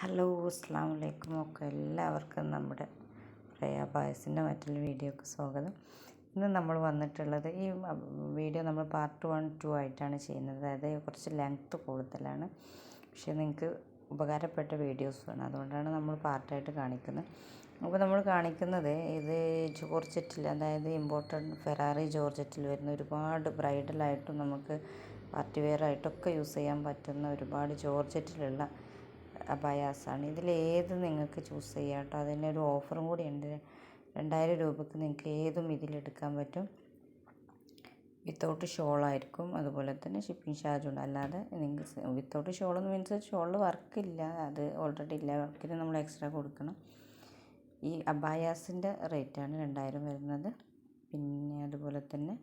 Hello അസ്സലാമു അലൈക്കും. ഒക്കെ എല്ലാവർക്കും നമ്മുടെ പ്രയാ പായസിൻ്റെ മറ്റൊരു വീഡിയോക്ക് സ്വാഗതം. ഇന്ന് നമ്മൾ വന്നിട്ടുള്ളത് ഈ വീഡിയോ നമ്മൾ പാർട്ട് 1, 2 ആയിട്ടാണ് ചെയ്യുന്നത്. അതായത് കുറച്ച് ലെങ്ത്ത് കൂടുതലാണ്, പക്ഷേ നിങ്ങൾക്ക് ഉപകാരപ്പെട്ട വീഡിയോസ് വേണം, അതുകൊണ്ടാണ് നമ്മൾ പാർട്ടായിട്ട് കാണിക്കുന്നത്. അപ്പോൾ നമ്മൾ കാണിക്കുന്നത് ഇത് ജോർജറ്റിൽ, അതായത് ഇമ്പോർട്ടൻറ്റ് ഫെറാറി ജോർജറ്റിൽ വരുന്ന ഒരുപാട് ബ്രൈഡലായിട്ടും നമുക്ക് പാർട്ടി വെയർ ആയിട്ടൊക്കെ യൂസ് ചെയ്യാൻ പറ്റുന്ന ഒരുപാട് ജോർജറ്റിലുള്ള അബായാസാണ്. ഇതിലേത് നിങ്ങൾക്ക് ചൂസ് ചെയ്യാം കേട്ടോ. അതിനൊരു ഓഫറും കൂടി ഉണ്ട്. 2000 രൂപയ്ക്ക് നിങ്ങൾക്ക് ഏതും ഇതിലെടുക്കാൻ പറ്റും. വിത്തൗട്ട് ഷോളായിരിക്കും, അതുപോലെ തന്നെ ഷിപ്പിംഗ് ചാർജ് ഉണ്ട്. അല്ലാതെ നിങ്ങൾക്ക് വിത്തൗട്ട് ഷോളെന്ന് മീൻസ് ഷോളിൽ വർക്കില്ല, അത് ഓൾറെഡി ഇല്ല, വർക്കിന് നമ്മൾ എക്സ്ട്രാ കൊടുക്കണം. ഈ അബായാസിൻ്റെ റേറ്റാണ് 2000 വരുന്നത്. പിന്നെ അതുപോലെ തന്നെ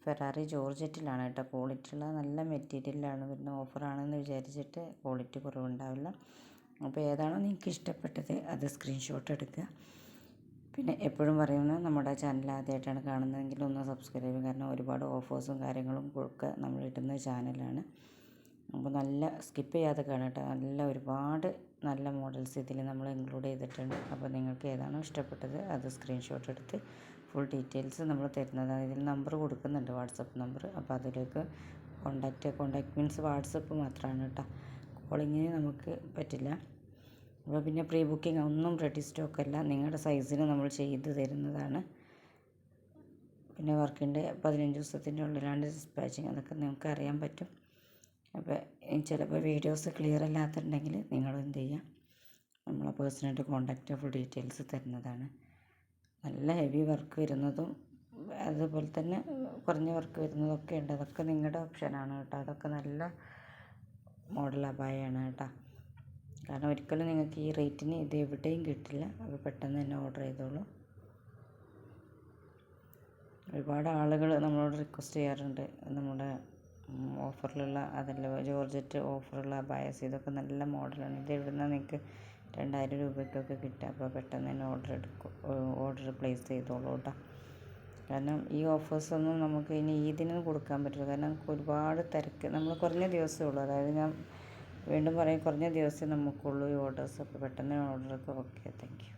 ഫെറാറി ജോർജറ്റിലാണ് കേട്ടോ. ക്വാളിറ്റി ഉള്ള നല്ല മെറ്റീരിയലാണ് വരുന്നത്. ഓഫറാണെന്ന് വിചാരിച്ചിട്ട് ക്വാളിറ്റി കുറവുണ്ടാവില്ല. അപ്പോൾ ഏതാണോ നിങ്ങൾക്ക് ഇഷ്ടപ്പെട്ടത് അത് സ്ക്രീൻഷോട്ട് എടുക്കുക. പിന്നെ എപ്പോഴും പറയുന്നത്, നമ്മുടെ ചാനൽ ആദ്യമായിട്ടാണ് കാണുന്നതെങ്കിൽ ഒന്ന് സബ്സ്ക്രൈബ് ചെയ്യും. കാരണം ഒരുപാട് ഓഫേഴ്സും കാര്യങ്ങളും ഒക്കെ നമ്മൾ ഇടുന്ന ചാനലാണ്. അപ്പോൾ നല്ല സ്കിപ്പ് ചെയ്യാതെ കാണാം കേട്ടോ. നല്ല ഒരുപാട് നല്ല മോഡൽസ് ഇതിൽ നമ്മൾ ഇൻക്ലൂഡ് ചെയ്തിട്ടുണ്ട്. അപ്പോൾ നിങ്ങൾക്ക് ഏതാണോ ഇഷ്ടപ്പെട്ടത് അത് സ്ക്രീൻഷോട്ട് എടുത്ത് ഫുൾ ഡീറ്റെയിൽസ് നമ്മൾ തരുന്നതാണ്. ഇതിൽ നമ്പർ കൊടുക്കുന്നുണ്ട്, വാട്സപ്പ് നമ്പർ. അപ്പോൾ അതിലേക്ക് കോണ്ടാക്ട് മീൻസ് വാട്സപ്പ് മാത്രമാണ് കേട്ടോ. കോളിങ്ങിന് നമുക്ക് പറ്റില്ല. അപ്പോൾ പിന്നെ പ്രീ ബുക്കിംഗ് ഒന്നും റെഡി സ്റ്റോക്കല്ല, നിങ്ങളുടെ സൈസിന് നമ്മൾ ചെയ്ത് തരുന്നതാണ്. പിന്നെ വർക്കിൻ്റെ 15 ദിവസത്തിൻ്റെ ഉള്ളിലാണ് ഡിസ്പാച്ചിങ്, അതൊക്കെ നിങ്ങൾക്ക് അറിയാൻ പറ്റും. അപ്പോൾ ചിലപ്പോൾ വീഡിയോസ് ക്ലിയർ അല്ലാത്തുണ്ടെങ്കിൽ നിങ്ങൾ എന്ത് ചെയ്യുക, നമ്മളെ പേഴ്സണായിട്ട് കോൺടാക്റ്റ് ഫുൾ ഡീറ്റെയിൽസ് തരുന്നതാണ്. നല്ല ഹെവി വർക്ക് വരുന്നതും അതുപോലെ തന്നെ കുറഞ്ഞ വർക്ക് വരുന്നതൊക്കെ ഉണ്ട്. അതൊക്കെ നിങ്ങളുടെ ഓപ്ഷനാണ് കേട്ടോ. അതൊക്കെ നല്ല മോഡൽ അബായാണ് കേട്ടോ. കാരണം ഒരിക്കലും നിങ്ങൾക്ക് ഈ റേറ്റിന് ഇത് എവിടെയും കിട്ടില്ല. അപ്പോൾ പെട്ടെന്ന് തന്നെ ഓർഡർ ചെയ്തോളൂ. ഒരുപാട് ആളുകൾ നമ്മളോട് റിക്വസ്റ്റ് ചെയ്യാറുണ്ട്, നമ്മുടെ ഓഫറിലുള്ള അതല്ല ജോർജറ്റ് ഓഫറുള്ള അബായാസ്, ഇതൊക്കെ നല്ല മോഡലാണ്, ഇത് എവിടുന്നാണ് നിങ്ങൾക്ക് 2000 രൂപയ്ക്കൊക്കെ കിട്ടുക. അപ്പോൾ പെട്ടെന്ന് തന്നെ ഓർഡർ പ്ലേസ് ചെയ്തോളൂ കേട്ടോ. കാരണം ഈ ഓഫേഴ്സൊന്നും നമുക്ക് ഇനി ഈദിനും കൊടുക്കാൻ പറ്റില്ല. കാരണം ഒരുപാട് തിരക്ക്, നമ്മൾ കുറഞ്ഞ ദിവസമേ ഉള്ളൂ. അതായത് ഞാൻ വീണ്ടും പറയും, കുറഞ്ഞ ദിവസമേ നമുക്കുള്ളൂ ഈ ഓർഡേഴ്സ്. അപ്പോൾ പെട്ടെന്ന് ഓർഡറൊക്കെ ഓക്കെ. Thank you.